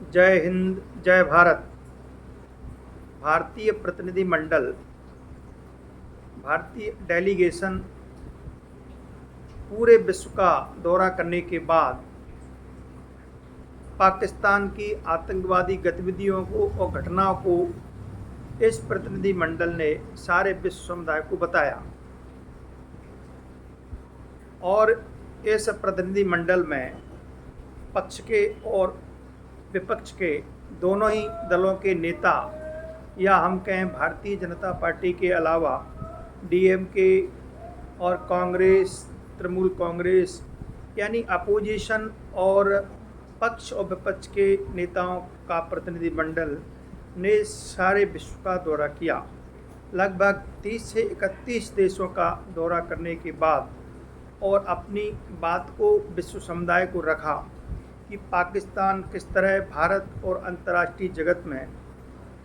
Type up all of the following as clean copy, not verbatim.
जय हिंद, जय भारत। भारतीय प्रतिनिधिमंडल, भारतीय डेलीगेशन पूरे विश्व का दौरा करने के बाद पाकिस्तान की आतंकवादी गतिविधियों को और घटनाओं को इस प्रतिनिधिमंडल ने सारे विश्व समुदाय को बताया। और इस प्रतिनिधिमंडल में पक्ष के और विपक्ष के दोनों ही दलों के नेता, या हम कहें भारतीय जनता पार्टी के अलावा डीएमके और कांग्रेस, तृणमूल कांग्रेस, यानी अपोजिशन और पक्ष और विपक्ष के नेताओं का प्रतिनिधिमंडल ने सारे विश्व का दौरा किया। लगभग 30 से 31 देशों का दौरा करने के बाद और अपनी बात को विश्व समुदाय को रखा कि पाकिस्तान किस तरह भारत और अंतर्राष्ट्रीय जगत में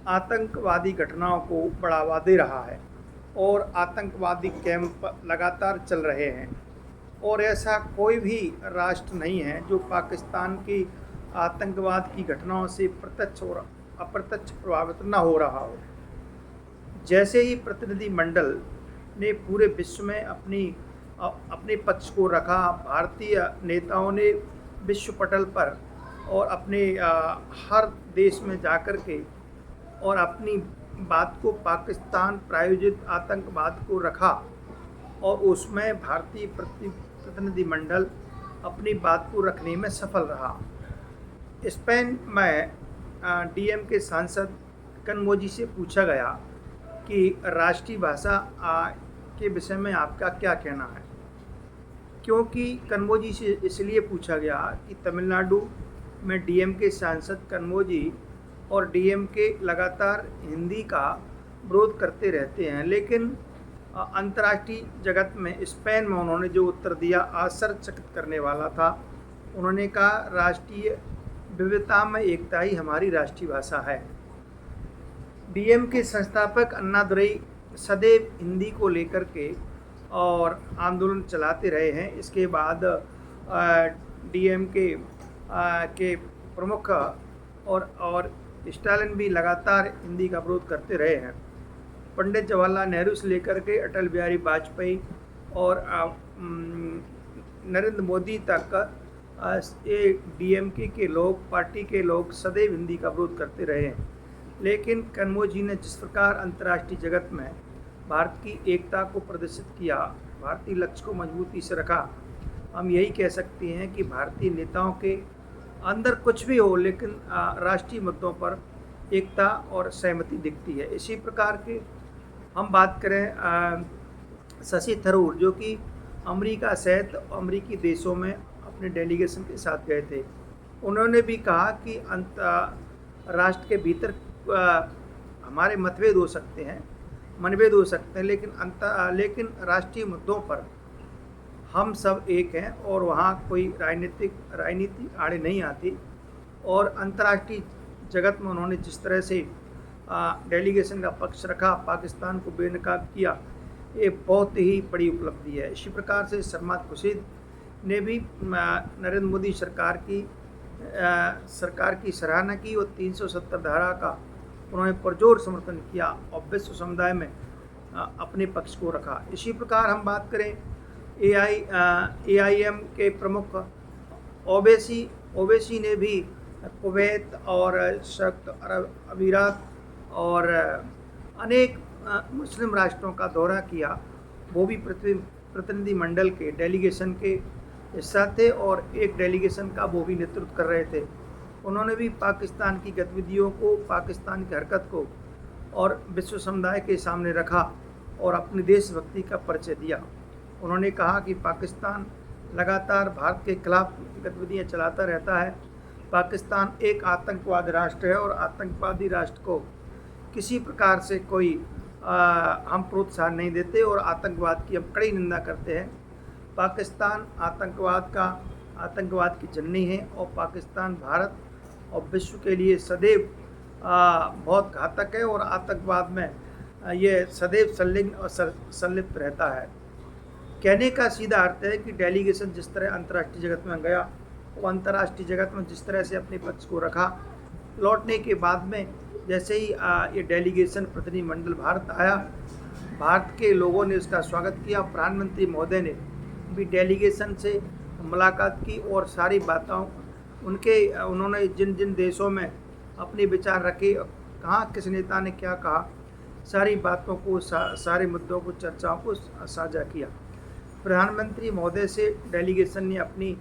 आतंकवादी घटनाओं को बढ़ावा दे रहा है और आतंकवादी कैंप लगातार चल रहे हैं, और ऐसा कोई भी राष्ट्र नहीं है जो पाकिस्तान की आतंकवाद की घटनाओं से प्रत्यक्ष और अप्रत्यक्ष प्रभावित न हो रहा हो। जैसे ही प्रतिनिधिमंडल ने पूरे विश्व में अपने पक्ष को रखा, भारतीय नेताओं ने विश्व पटल पर और अपने हर देश में जाकर के और अपनी बात को पाकिस्तान प्रायोजित आतंकवाद को रखा, और उसमें भारतीय प्रतिनिधिमंडल अपनी बात को रखने में सफल रहा। स्पेन में डीएम के सांसद कन्मोजी से पूछा गया कि राष्ट्रीय भाषा के विषय में आपका क्या कहना है, क्योंकि कन्मोजी से इसलिए पूछा गया कि तमिलनाडु में डीएम के सांसद कन्मोजी और डीएमके लगातार हिंदी का विरोध करते रहते हैं, लेकिन अंतर्राष्ट्रीय जगत में स्पेन में उन्होंने जो उत्तर दिया आश्चर्यचकित करने वाला था। उन्होंने कहा, राष्ट्रीय विविधता में एकता ही हमारी राष्ट्रीय भाषा है। डीएम के संस्थापक अन्नादुरई सदैव हिंदी को लेकर के और आंदोलन चलाते रहे हैं। इसके बाद डीएमके के प्रमुख और स्टालिन भी लगातार हिंदी का विरोध करते रहे हैं। पंडित जवाहरलाल नेहरू से लेकर के अटल बिहारी वाजपेयी और नरेंद्र मोदी तक ये डीएमके के लोग, पार्टी के लोग सदैव हिंदी का विरोध करते रहे हैं। लेकिन कन्मोजी ने जिस प्रकार अंतर्राष्ट्रीय जगत में भारत की एकता को प्रदर्शित किया, भारतीय लक्ष्य को मजबूती से रखा, हम यही कह सकते हैं कि भारतीय नेताओं के अंदर कुछ भी हो, लेकिन राष्ट्रीय मुद्दों पर एकता और सहमति दिखती है। इसी प्रकार के हम बात करें शशि थरूर, जो कि अमेरिका सहित अमेरिकी देशों में अपने डेलीगेशन के साथ गए थे, उन्होंने भी कहा कि राष्ट्र के भीतर हमारे मतभेद हो सकते हैं, मनभेद हो सकते हैं, लेकिन राष्ट्रीय मुद्दों पर हम सब एक हैं और वहाँ कोई राजनीति आड़े नहीं आती। और अंतर्राष्ट्रीय जगत में उन्होंने जिस तरह से डेलीगेशन का पक्ष रखा, पाकिस्तान को बेनकाब किया, ये बहुत ही बड़ी उपलब्धि है। इसी प्रकार से शर्माद खुर्शीद ने भी नरेंद्र मोदी सरकार की सराहना की और 370 धारा का उन्होंने पुरजोर समर्थन किया और विश्व समुदाय में अपने पक्ष को रखा। इसी प्रकार हम बात करें AIM के प्रमुख ओवैसी ने भी कुवैत और संयुक्त अरब अमीरात और अनेक मुस्लिम राष्ट्रों का दौरा किया। वो भी प्रतिनिधिमंडल के डेलीगेशन के हिस्सा थे और एक डेलीगेशन का वो भी नेतृत्व कर रहे थे। उन्होंने भी पाकिस्तान की गतिविधियों को, पाकिस्तान की हरकत को और विश्व समुदाय के सामने रखा और अपनी देशभक्ति का परिचय दिया। उन्होंने कहा कि पाकिस्तान लगातार भारत के खिलाफ गतिविधियां चलाता रहता है। पाकिस्तान एक आतंकवादी राष्ट्र है और आतंकवादी राष्ट्र को किसी प्रकार से कोई हम प्रोत्साहन नहीं देते और आतंकवाद की हम कड़ी निंदा करते हैं। पाकिस्तान आतंकवाद की जननी है और पाकिस्तान भारत और विश्व के लिए सदैव बहुत घातक है और आतंकवाद में ये सदैव संलिग्न और संलिप्त रहता है। कहने का सीधा अर्थ है कि डेलीगेशन जिस तरह अंतर्राष्ट्रीय जगत में गया, वो अंतर्राष्ट्रीय जगत में जिस तरह से अपने पक्ष को रखा, लौटने के बाद में जैसे ही ये डेलीगेशन प्रतिनिधिमंडल भारत आया, भारत के लोगों ने उसका स्वागत किया। प्रधानमंत्री महोदय ने भी डेलीगेशन से मुलाकात की और सारी बातों उन्होंने जिन जिन देशों में अपने विचार रखे, कहाँ किस नेता ने क्या कहा, सारी बातों को सारे मुद्दों को चर्चाओं को साझा किया। प्रधानमंत्री महोदय से डेलीगेशन ने अपनी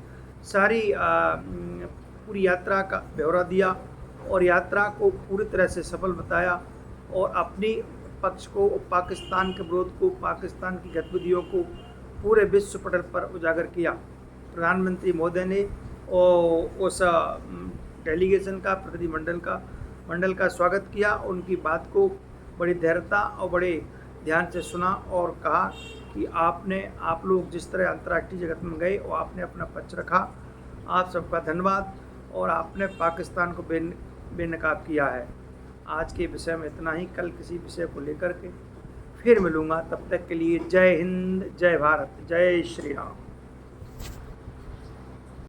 सारी पूरी यात्रा का ब्यौरा दिया और यात्रा को पूरी तरह से सफल बताया और अपनी पक्ष को, पाकिस्तान के विरोध को, पाकिस्तान की गतिविधियों को पूरे विश्व पटल पर उजागर किया। प्रधानमंत्री महोदय ने उस डेलीगेशन का, प्रतिनिधिमंडल का स्वागत किया। उनकी बात को बड़ी धैर्यता और बड़े ध्यान से सुना और कहा कि आप लोग जिस तरह अंतर्राष्ट्रीय जगत में गए और आपने अपना पक्ष रखा, आप सबका धन्यवाद और आपने पाकिस्तान को बेनकाब किया है। आज के विषय में इतना ही। कल किसी विषय को लेकर के फिर मिलूँगा। तब तक के लिए जय हिंद, जय भारत, जय श्री राम।